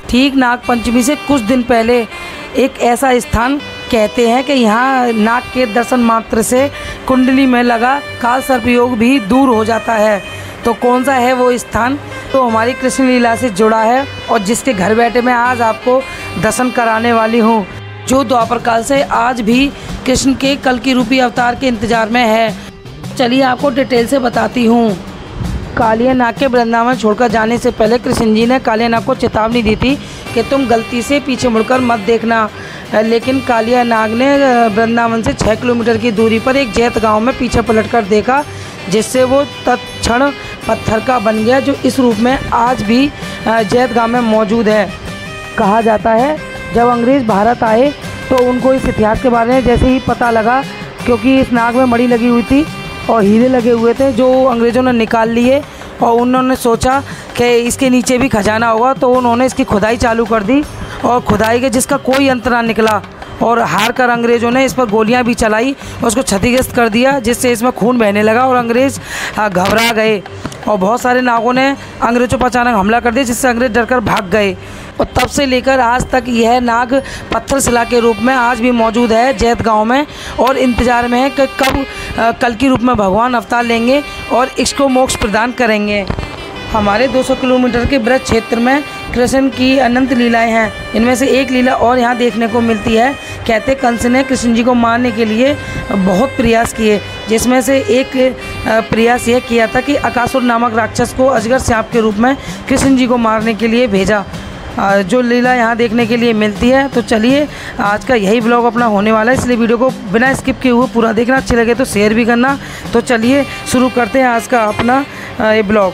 ठीक नाग पंचमी से कुछ दिन पहले एक ऐसा स्थान कहते हैं कि यहाँ नाग के दर्शन मात्र से कुंडली में लगा काल सर्प योग भी दूर हो जाता है। तो कौन सा है वो स्थान, तो हमारी कृष्ण लीला से जुड़ा है और जिसके घर बैठे मैं आज आपको दर्शन कराने वाली हूँ, जो द्वापर काल से आज भी कृष्ण के कल की रूपी अवतार के इंतजार में है। चलिए आपको डिटेल से बताती हूँ। कालिया नाग के वृंदावन छोड़कर जाने से पहले कृष्ण जी ने कालिया नाग को चेतावनी दी थी कि तुम गलती से पीछे मुड़कर मत देखना, लेकिन कालिया नाग ने वृंदावन से 6 किलोमीटर की दूरी पर एक जैत गांव में पीछे पलटकर देखा, जिससे वो तत्क्षण पत्थर का बन गया, जो इस रूप में आज भी जैत गांव में मौजूद है। कहा जाता है जब अंग्रेज़ भारत आए तो उनको इस इतिहास के बारे में जैसे ही पता लगा, क्योंकि इस नाग में मणि लगी हुई थी और हीरे लगे हुए थे जो अंग्रेज़ों ने निकाल लिए, और उन्होंने सोचा कि इसके नीचे भी खजाना होगा, तो उन्होंने इसकी खुदाई चालू कर दी और खुदाई के जिसका कोई अंत ना निकला, और हार कर अंग्रेज़ों ने इस पर गोलियां भी चलाई और उसको क्षतिग्रस्त कर दिया, जिससे इसमें खून बहने लगा और अंग्रेज़ घबरा गए और बहुत सारे नागों ने अंग्रेज़ों पर अचानक हमला कर दिया, जिससे अंग्रेज़ डरकर भाग गए। और तब से लेकर आज तक यह नाग पत्थर शिला के रूप में आज भी मौजूद है जैत गांव में, और इंतज़ार में है कि कब कल की रूप में भगवान अवतार लेंगे और इसको मोक्ष प्रदान करेंगे। हमारे 200 किलोमीटर के ब्रज क्षेत्र में कृष्ण की अनंत लीलाएं हैं। इनमें से एक लीला और यहाँ देखने को मिलती है। कहते कंस ने कृष्ण जी को मारने के लिए बहुत प्रयास किए, जिसमें से एक प्रयास यह किया था कि अकासुर नामक राक्षस को अजगर सांप के रूप में कृष्ण जी को मारने के लिए भेजा, जो लीला यहाँ देखने के लिए मिलती है। तो चलिए आज का यही ब्लॉग अपना होने वाला है, इसलिए वीडियो को बिना स्किप किए हुए पूरा देखना, अच्छे लगे तो शेयर भी करना। तो चलिए शुरू करते हैं आज का अपना ये ब्लॉग।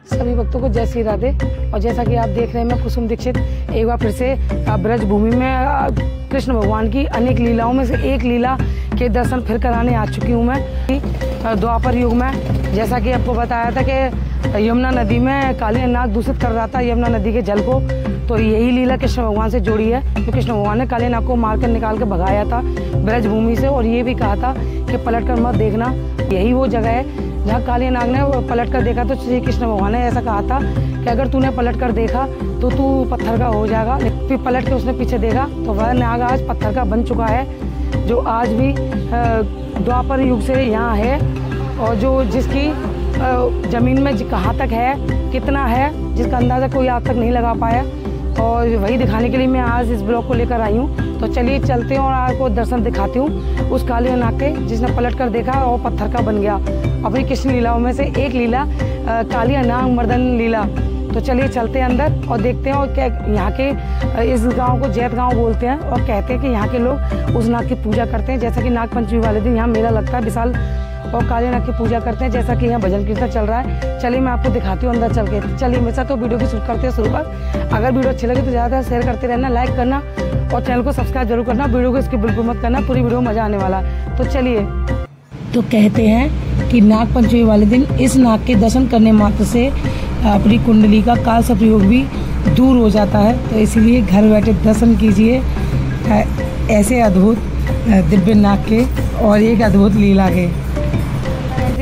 सभी भक्तों को जय श्री राधे। और जैसा कि आप देख रहे हैं मैं कुसुम दीक्षित एक बार फिर से ब्रज भूमि में कृष्ण भगवान की अनेक लीलाओं में से एक लीला के दर्शन फिर कराने आ चुकी हूँ मैं। द्वापर युग में जैसा कि आपको बताया था कि यमुना नदी में कालिया नाग दूषित कर रहा था यमुना नदी के जल को, तो यही लीला कृष्ण भगवान से जुड़ी है। तो कृष्ण भगवान ने कालिया नाग को मारकर निकाल कर भगाया था ब्रज भूमि से, और ये भी कहा था कि पलट कर मत देखना। यही वो जगह है जहाँ कालिया नाग ने पलट कर देखा, तो श्री कृष्ण भगवान ने ऐसा कहा था कि अगर तूने पलट कर देखा तो तू पत्थर का हो जाएगा। फिर पलट के उसने पीछे देखा तो वह नाग आज पत्थर का बन चुका है, जो आज भी द्वापर युग से यहाँ है, और जो जिसकी ज़मीन में कहाँ तक है, कितना है, जिसका अंदाज़ा कोई आज तक नहीं लगा पाया, और वही दिखाने के लिए मैं आज इस ब्लॉग को लेकर आई हूँ। तो चलिए चलते हैं और आपको दर्शन दिखाती हूँ उस कालिया नाग के जिसने पलट कर देखा और पत्थर का बन गया। अपनी कृष्ण लीलाओं में से एक लीला कालिया नाग मर्दन लीला। तो चलिए चलते हैं अंदर और देखते हैं। और क्या यहाँ के इस गांव को जैत गांव बोलते हैं, और कहते हैं कि यहाँ के लोग उस नाग की पूजा करते हैं। जैसा कि नाग पंचमी वाले दिन यहाँ मेला लगता है विशाल, और कालिया नाग की पूजा करते हैं, जैसा कि यहाँ भजन कीर्तन चल रहा है। चलिए मैं आपको दिखाती हूँ अंदर चल के। चलिए मेरे साथ तो वीडियो की शुरू करते हैं शुरुआत। अगर वीडियो अच्छी लगे तो ज़्यादा शेयर करते रहना, लाइक करना और चैनल को सब्सक्राइब जरूर करना। वीडियो को इसकी बिल्कुल मत करना, पूरी वीडियो में मज़ा आने वाला है। तो चलिए। तो कहते हैं कि नाग पंचमी वाले दिन इस नाग के दर्शन करने मात्र से अपनी कुंडली का काल सर्प योग भी दूर हो जाता है। तो इसीलिए घर बैठे दर्शन कीजिए ऐसे अद्भुत दिव्य नाग के और एक अद्भुत लीला के।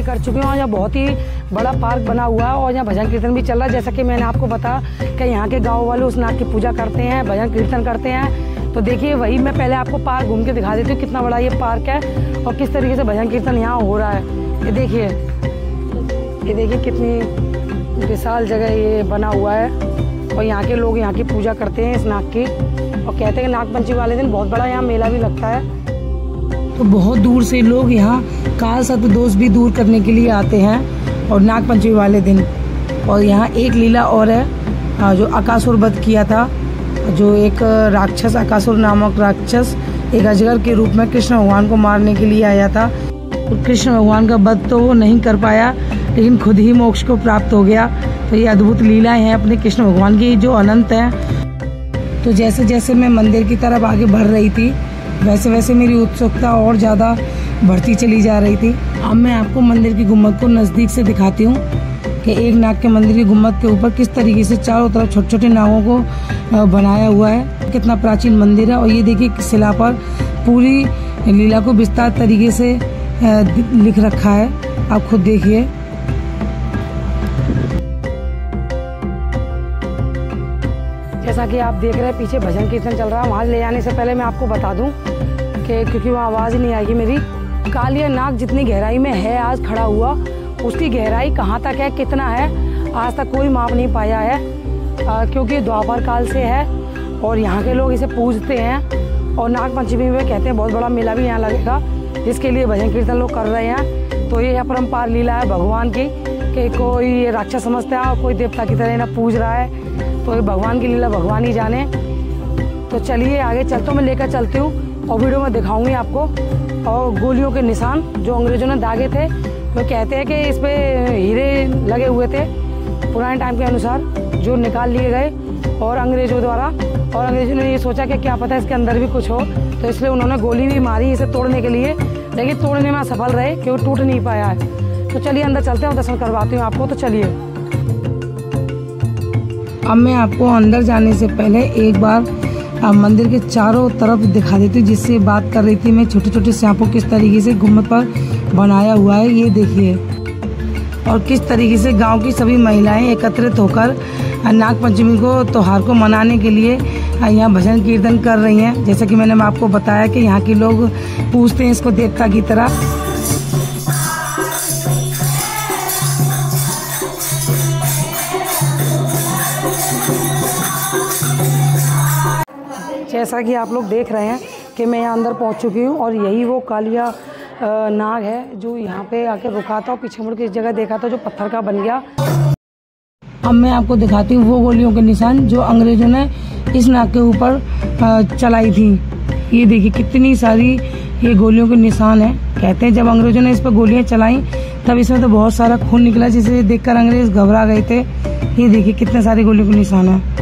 कर चुके हैं, और यहाँ बहुत ही बड़ा पार्क बना हुआ है और यहाँ भजन कीर्तन भी चल रहा है। जैसा कि मैंने आपको बताया कि यहाँ के गांव वाले उस नाग की पूजा करते हैं, भजन कीर्तन करते हैं। तो देखिए वही मैं पहले आपको पार्क घूम के दिखा देती हूँ, कितना बड़ा ये पार्क है और किस तरीके से भजन कीर्तन यहाँ हो रहा है। ये देखिए कितनी विशाल जगह ये बना हुआ है, और यहाँ के लोग यहाँ की पूजा करते हैं इस नाग की, और कहते हैं कि नाग पंचमी वाले दिन बहुत बड़ा यहाँ मेला भी लगता है। तो बहुत दूर से लोग यहाँ काल सर्प दोष भी दूर करने के लिए आते हैं और नाग पंचमी वाले दिन। और यहाँ एक लीला और है, जो अकासुर वध किया था, जो एक राक्षस अकासुर नामक राक्षस एक अजगर के रूप में कृष्ण भगवान को मारने के लिए आया था। तो कृष्ण भगवान का वध तो वो नहीं कर पाया, लेकिन खुद ही मोक्ष को प्राप्त हो गया। तो ये अद्भुत लीलाएं हैं अपने कृष्ण भगवान की जो अनंत हैं। तो जैसे जैसे मैं मंदिर की तरफ आगे बढ़ रही थी, वैसे वैसे मेरी उत्सुकता और ज़्यादा बढ़ती चली जा रही थी। अब मैं आपको मंदिर की गुम्बद को नज़दीक से दिखाती हूँ कि एक नाग के मंदिर की गुम्बद के ऊपर किस तरीके से चारों तरफ छोटे छोटे नागों को बनाया हुआ है। कितना प्राचीन मंदिर है। और ये देखिए शिला पर पूरी लीला को विस्तार तरीके से लिख रखा है, आप खुद देखिए। जैसा कि आप देख रहे हैं पीछे भजन कीर्तन चल रहा है। वहाँ ले जाने से पहले मैं आपको बता दूं कि क्योंकि वहाँ आवाज़ नहीं आएगी मेरी, कालिया नाग जितनी गहराई में है आज खड़ा हुआ, उसकी गहराई कहाँ तक है, कितना है, आज तक कोई माप नहीं पाया है, क्योंकि द्वापर काल से है और यहाँ के लोग इसे पूजते हैं। और नाग पंचमी में कहते हैं बहुत बड़ा मेला भी यहाँ लगेगा, जिसके लिए भजन कीर्तन लोग कर रहे हैं। तो ये अपरंपार लीला है भगवान की कि कोई ये राक्षस समझता है और कोई देवता की तरह ना पूज रहा है। तो ये भगवान की लीला भगवान ही जाने। तो चलिए आगे चलते हो, मैं लेकर चलती हूँ और वीडियो में दिखाऊंगी आपको। और गोलियों के निशान जो अंग्रेजों ने दागे थे, वो कहते हैं कि इस पे हीरे लगे हुए थे पुराने टाइम के अनुसार, जो निकाल लिए गए और अंग्रेजों द्वारा। और अंग्रेजों ने ये सोचा कि क्या पता इसके अंदर भी कुछ हो, तो इसलिए उन्होंने गोली भी मारी इसे तोड़ने के लिए, लेकिन तोड़ने में सफल रहे क्योंकि टूट नहीं पाया है। तो चलिए अंदर चलते हैं, दर्शन करवाती हूँ आपको। तो चलिए अब मैं आपको अंदर जाने से पहले एक बार मंदिर के चारों तरफ दिखा देती हूँ, जिससे बात कर रही थी मैं। छोटे छोटे सांपों किस तरीके से गुम्बद पर बनाया हुआ है ये देखिए, और किस तरीके से गांव की सभी महिलाएं एकत्रित होकर नाग पंचमी को त्योहार को मनाने के लिए यहाँ भजन कीर्तन कर रही हैं। जैसा कि मैंने आपको बताया कि यहाँ के लोग पूजते हैं इसको देवता की तरह। जैसा कि आप लोग देख रहे हैं कि मैं यहाँ अंदर पहुँच चुकी हूँ और यही वो कालिया नाग है जो यहाँ पे आकर रुका था और पीछे मुड़ के इस जगह देखा था जो पत्थर का बन गया। अब मैं आपको दिखाती हूँ वो गोलियों के निशान जो अंग्रेजों ने इस नाग के ऊपर चलाई थी। ये देखिए कितनी सारी ये गोलियों के निशान है। कहते हैं जब अंग्रेजों ने इस पर गोलियां चलाई तब इसमें तो बहुत सारा खून निकला, जिसे देखकर अंग्रेज घबरा गए थे। ये देखिए कितने सारे गोलियों के निशान है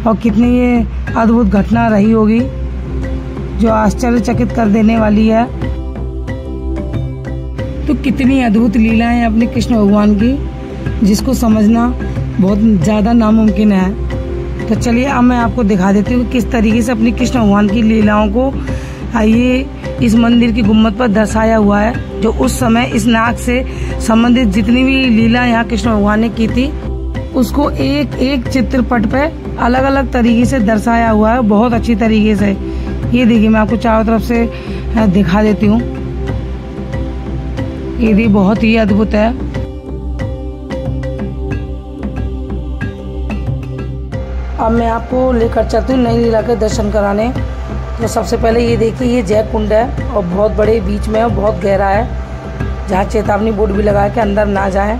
और कितनी ये अद्भुत घटना रही होगी जो आश्चर्यचकित कर देने वाली है। तो कितनी अद्भुत लीलाएं हैं अपने कृष्ण भगवान की, जिसको समझना बहुत ज़्यादा नामुमकिन है। तो चलिए अब मैं आपको दिखा देती हूँ किस तरीके से अपनी कृष्ण भगवान की लीलाओं को ये इस मंदिर की गुम्बद पर दर्शाया हुआ है। जो उस समय इस नाग से संबंधित जितनी भी लीला यहाँ कृष्ण भगवान ने की थी, उसको एक एक चित्रपट पे अलग अलग तरीके से दर्शाया हुआ है, बहुत अच्छी तरीके से। ये देखिए मैं आपको चारों तरफ से दिखा देती हूँ। ये भी बहुत ही अद्भुत है। अब मैं आपको लेकर चलती हूँ नई लीला के दर्शन कराने। तो सबसे पहले ये देखिए ये जय कुंड है और बहुत बड़े बीच में और बहुत गहरा है, जहाँ चेतावनी बोर्ड भी लगा है कि अंदर ना जाएं।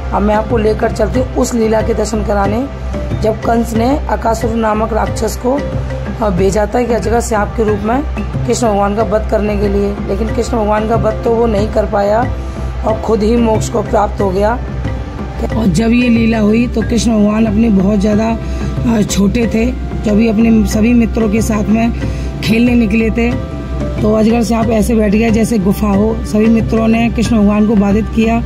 अब मैं आपको लेकर चलती हूँ उस लीला के दर्शन कराने जब कंस ने अकासुर नामक राक्षस को भेजा था कि जगह सांप के रूप में कृष्ण भगवान का वध करने के लिए, लेकिन कृष्ण भगवान का वध तो वो नहीं कर पाया और खुद ही मोक्ष को प्राप्त हो गया। और जब ये लीला हुई तो कृष्ण भगवान अपने बहुत ज़्यादा छोटे थे, जब ये अपने सभी मित्रों के साथ में खेलने निकले थे तो अजगर सांप ऐसे बैठ गया जैसे गुफा हो। सभी मित्रों ने कृष्ण भगवान को बाधित किया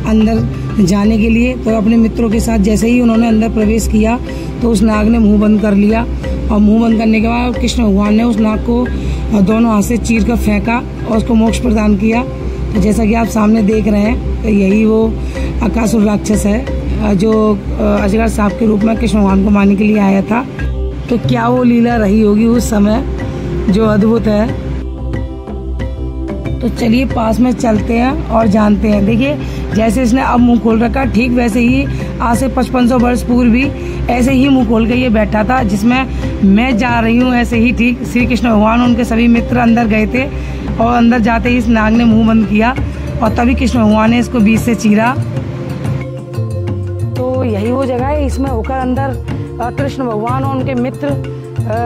अंदर जाने के लिए। तो अपने मित्रों के साथ जैसे ही उन्होंने अंदर प्रवेश किया तो उस नाग ने मुंह बंद कर लिया, और मुंह बंद करने के बाद कृष्ण भगवान ने उस नाग को दोनों हाथ से चीर कर फेंका और उसको मोक्ष प्रदान किया। तो जैसा कि आप सामने देख रहे हैं तो यही वो अकासुर राक्षस है जो अजगर सांप के रूप में कृष्ण भगवान को मारने के लिए आया था। तो क्या वो लीला रही होगी उस समय जो अद्भुत है। तो चलिए पास में चलते हैं और जानते हैं। देखिए जैसे इसने अब मुंह खोल रखा, ठीक वैसे ही आज से 5500 वर्ष पूर्व भी ऐसे ही मुंह खोल के ये बैठा था, जिसमें मैं जा रही हूँ ऐसे ही ठीक श्री कृष्ण भगवान उनके सभी मित्र अंदर गए थे और अंदर जाते ही इस नाग ने मुंह बंद किया और तभी कृष्ण भगवान ने इसको बीच से चीरा। तो यही वो जगह है, इसमें होकर अंदर कृष्ण भगवान और उनके मित्र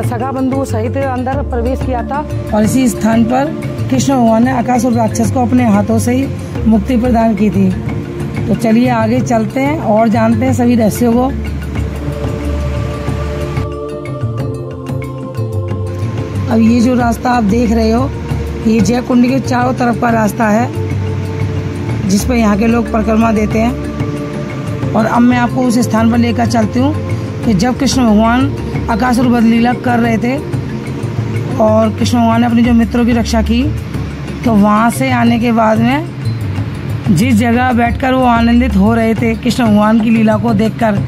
सगा बंधु सहित अंदर प्रवेश किया था और इसी स्थान पर कृष्ण भगवान ने अकासुर राक्षस को अपने हाथों से ही मुक्ति प्रदान की थी। तो चलिए आगे चलते हैं और जानते हैं सभी रहस्यों को। अब ये जो रास्ता आप देख रहे हो ये जय कुंड के चारों तरफ का रास्ता है, जिस पर यहाँ के लोग परिक्रमा देते हैं। और अब मैं आपको उस स्थान पर लेकर चलती हूँ कि जब कृष्ण भगवान अकासुर वध लीला कर रहे थे और कृष्ण भगवान ने अपने जो मित्रों की रक्षा की, तो वहाँ से आने के बाद में जिस जगह बैठकर वो आनंदित हो रहे थे कृष्ण भगवान की लीला को देखकर,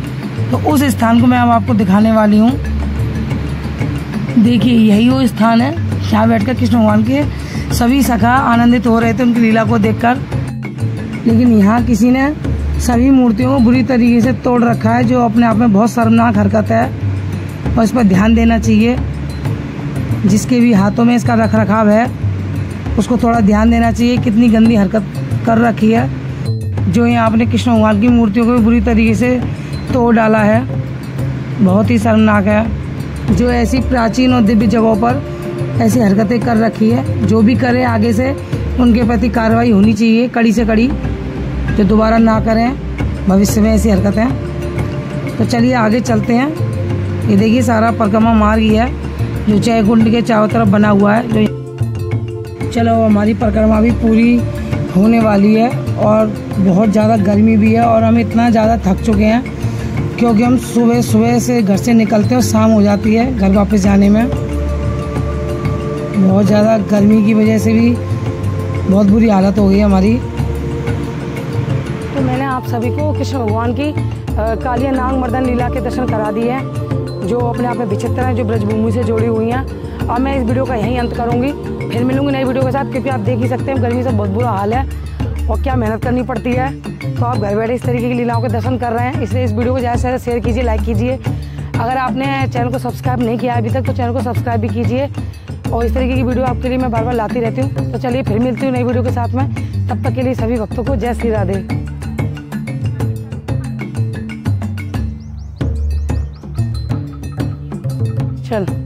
तो उस स्थान को मैं अब आपको दिखाने वाली हूँ। देखिए यही वो स्थान है जहाँ बैठकर कृष्ण भगवान के सभी सखा आनंदित हो रहे थे उनकी लीला को देखकर। लेकिन यहाँ किसी ने सभी मूर्तियों को बुरी तरीके से तोड़ रखा है, जो अपने आप में बहुत शर्मनाक हरकत है और इस पर ध्यान देना चाहिए। जिसके भी हाथों में इसका रख रखाव है उसको थोड़ा ध्यान देना चाहिए, कितनी गंदी हरकत कर रखी है। जो यहाँ अपने कृष्ण भगवान की मूर्तियों को भी बुरी तरीके से तोड़ डाला है, बहुत ही शर्मनाक है। जो ऐसी प्राचीन और दिव्य जगहों पर ऐसी हरकतें कर रखी है, जो भी करे आगे से उनके प्रति कार्रवाई होनी चाहिए, कड़ी से कड़ी, जो दोबारा ना करें भविष्य में ऐसी हरकतें। तो चलिए आगे चलते हैं। ये देखिए सारा परिक्रमा मार्ग ही है जो जयकुंड के चारों तरफ बना हुआ है। जो चलो हमारी परिक्रमा भी पूरी होने वाली है और बहुत ज़्यादा गर्मी भी है और हम इतना ज़्यादा थक चुके हैं क्योंकि हम सुबह सुबह से घर से निकलते हैं और शाम हो जाती है घर वापस जाने में। बहुत ज़्यादा गर्मी की वजह से भी बहुत बुरी हालत हो गई है हमारी। तो मैंने आप सभी को कृष्ण भगवान की कालिया नाग मर्दन लीला के दर्शन करा दिए हैं, जो अपने आप में विचित्र हैं, जो ब्रजभूमि से जुड़ी हुई हैं। और मैं इस वीडियो का यहीं अंत करूँगी, फिर मिलूंगी नई वीडियो के साथ, क्योंकि आप देख ही सकते हैं गर्मी से बहुत बुरा हाल है और क्या मेहनत करनी पड़ती है। तो आप घर बैठे इस तरीके की लीलाओं के दर्शन कर रहे हैं, इसलिए इस वीडियो को ज़्यादा से ज़्यादा शेयर कीजिए, लाइक कीजिए। अगर आपने चैनल को सब्सक्राइब नहीं किया अभी तक तो चैनल को सब्सक्राइब भी कीजिए और इस तरीके की वीडियो आपके लिए मैं बार बार लाती रहती हूँ। तो चलिए फिर मिलती हूँ नई वीडियो के साथ में, तब तक के लिए सभी भक्तों को जय श्री राधे। चल